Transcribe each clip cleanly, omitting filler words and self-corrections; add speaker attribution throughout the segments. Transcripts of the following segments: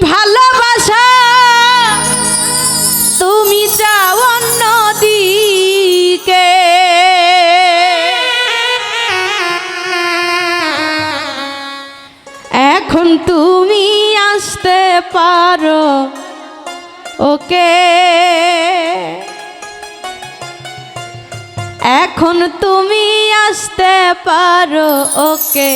Speaker 1: ভালোবাসা তুমি চাও অন্যদিকে, এখন তুমি আসতে পারো ওকে, এখন তুমি আসতে পারো ওকে।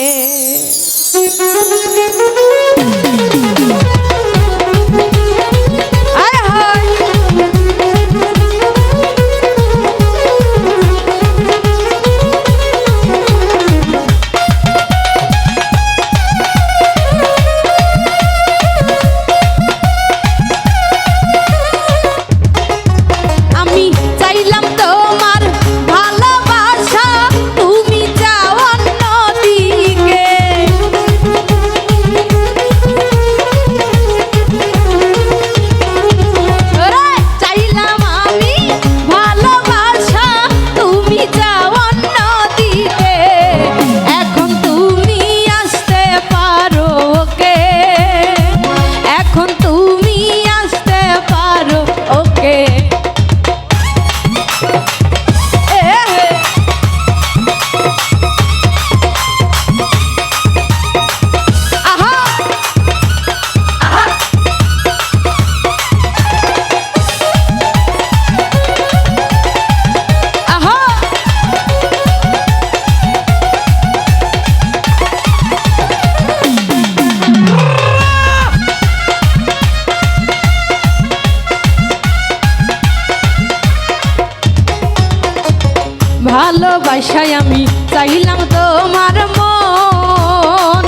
Speaker 1: ভালোবাসায় আমি চাইলাম তোমার মন,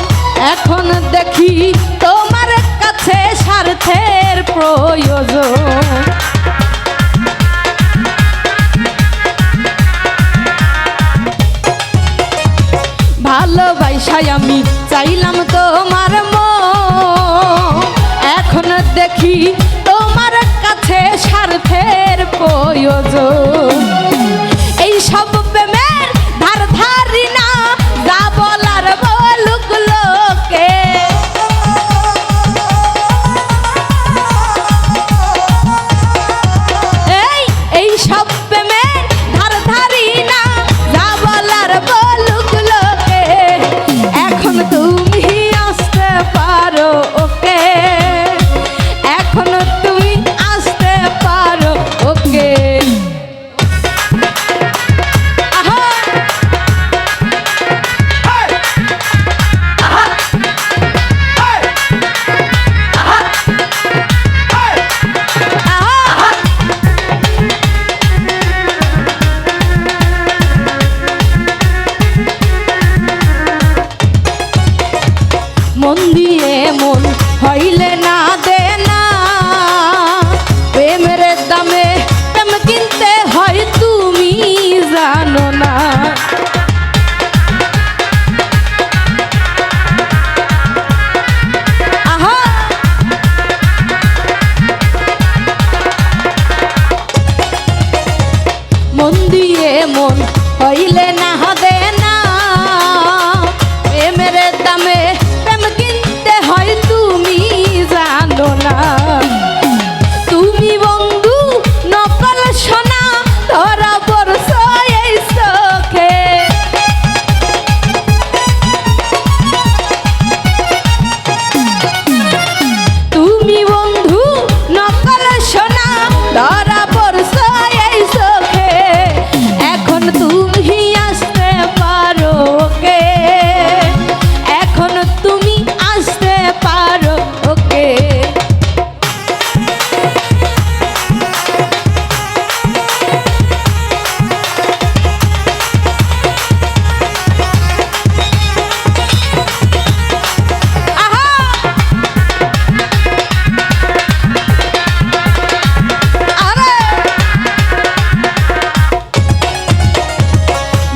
Speaker 1: এখন দেখি তোমার কাছে স্বার্থের প্রয়োজন। ভালোবাসায় আমি চাইলাম তোমার মন, এখন দেখি তোমার কাছে স্বার্থের প্রয়োজন। এই সব প্রেমের ধার ধারি না, যা বলার বলুক লোকে। এই সব প্রেমের ধার ধারি না, যা বলার বলুক লোকে। এখন তুমি আসতে পারো ওকে, এখন তুমি আসতে পারো ওকে। মন দিয়ে মন হইলে না দে না, প্রেমের দামে প্রেম কিনতে হয় তুমি জানো না। আহা মন দিয়ে মন হইলে না দে না, প্রেমের দামে কিনতে হয় তুমি জানো না। তুমি বন্ধু নকল সোনা ধরা পড়ছ এই চোখে, তুমি বন্ধু নকল সোনা ধরা পড়ছ এই চোখে। এখন তুমি আসতে পারো ওকে, এখন তুমি আসতে পারো ওকে।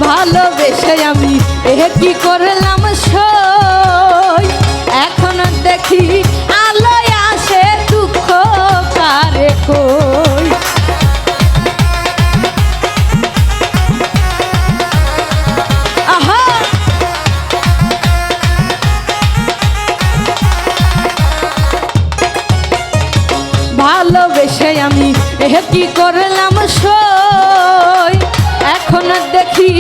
Speaker 1: ভালোবেসে আমি কি করলাম সই, এখন দেখি আলোয় আসে দুঃখ কারে কই। আহা কি করলাম সই এখন দেখি